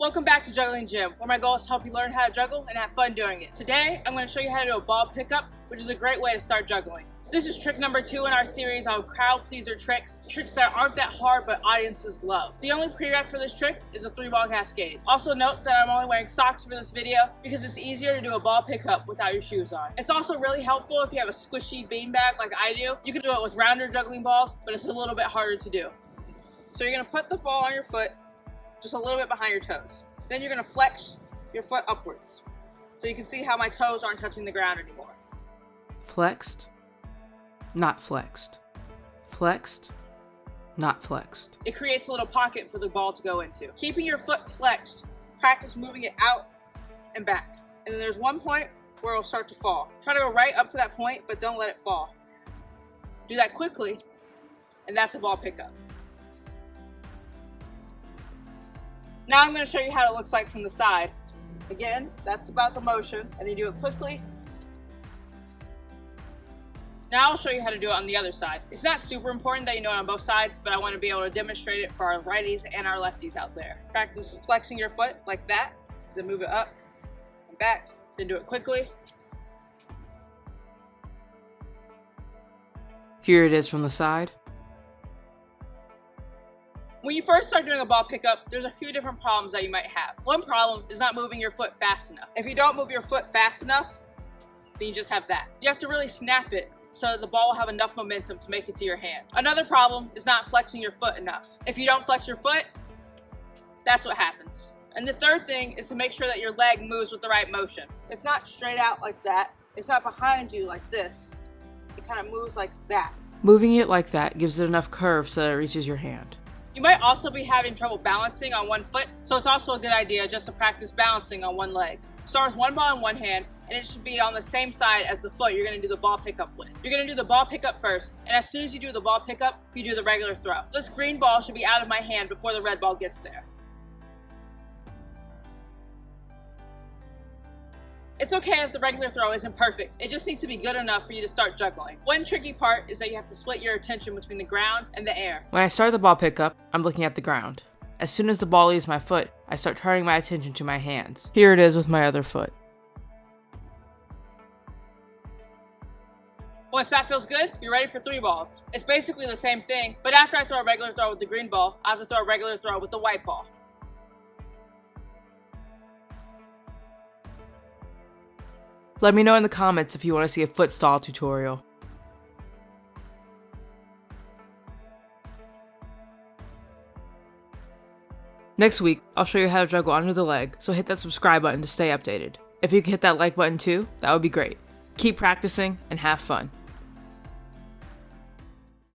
Welcome back to Juggling Gym, where my goal is to help you learn how to juggle and have fun doing it. Today, I'm going to show you how to do a ball pickup, which is a great way to start juggling. This is trick number 2 in our series on crowd pleaser tricks that aren't that hard but audiences love. The only prereq for this trick is a 3-ball cascade. Also note that I'm only wearing socks for this video because it's easier to do a ball pickup without your shoes on. It's also really helpful if you have a squishy beanbag like I do. You can do it with rounder juggling balls, but it's a little bit harder to do. So you're going to put the ball on your foot, just a little bit behind your toes. Then you're going to flex your foot upwards. So you can see how my toes aren't touching the ground anymore. Flexed, not flexed. Flexed, not flexed. It creates a little pocket for the ball to go into. Keeping your foot flexed, practice moving it out and back. And then there's one point where it'll start to fall. Try to go right up to that point, but don't let it fall. Do that quickly, and that's a ball pickup. Now I'm going to show you how it looks like from the side. Again, that's about the motion, and then you do it quickly. Now I'll show you how to do it on the other side. It's not super important that you know it on both sides, but I want to be able to demonstrate it for our righties and our lefties out there. Practice flexing your foot like that, then move it up and back, then do it quickly. Here it is from the side. When you first start doing a ball pickup, there's a few different problems that you might have. One problem is not moving your foot fast enough. If you don't move your foot fast enough, then you just have that. You have to really snap it so that the ball will have enough momentum to make it to your hand. Another problem is not flexing your foot enough. If you don't flex your foot, that's what happens. And the third thing is to make sure that your leg moves with the right motion. It's not straight out like that. It's not behind you like this. It kind of moves like that. Moving it like that gives it enough curve so that it reaches your hand. You might also be having trouble balancing on one foot, so it's also a good idea just to practice balancing on one leg. Start with one ball in one hand, and it should be on the same side as the foot you're going to do the ball pickup with. You're going to do the ball pickup first, and as soon as you do the ball pickup, you do the regular throw. This green ball should be out of my hand before the red ball gets there. It's okay if the regular throw isn't perfect, it just needs to be good enough for you to start juggling. One tricky part is that you have to split your attention between the ground and the air. When I start the ball pickup, I'm looking at the ground. As soon as the ball leaves my foot, I start turning my attention to my hands. Here it is with my other foot. Once that feels good, you're ready for 3 balls. It's basically the same thing, but after I throw a regular throw with the green ball, I have to throw a regular throw with the white ball. Let me know in the comments if you want to see a foot stall tutorial. Next week, I'll show you how to juggle under the leg, so hit that subscribe button to stay updated. If you could hit that like button too, that would be great. Keep practicing and have fun.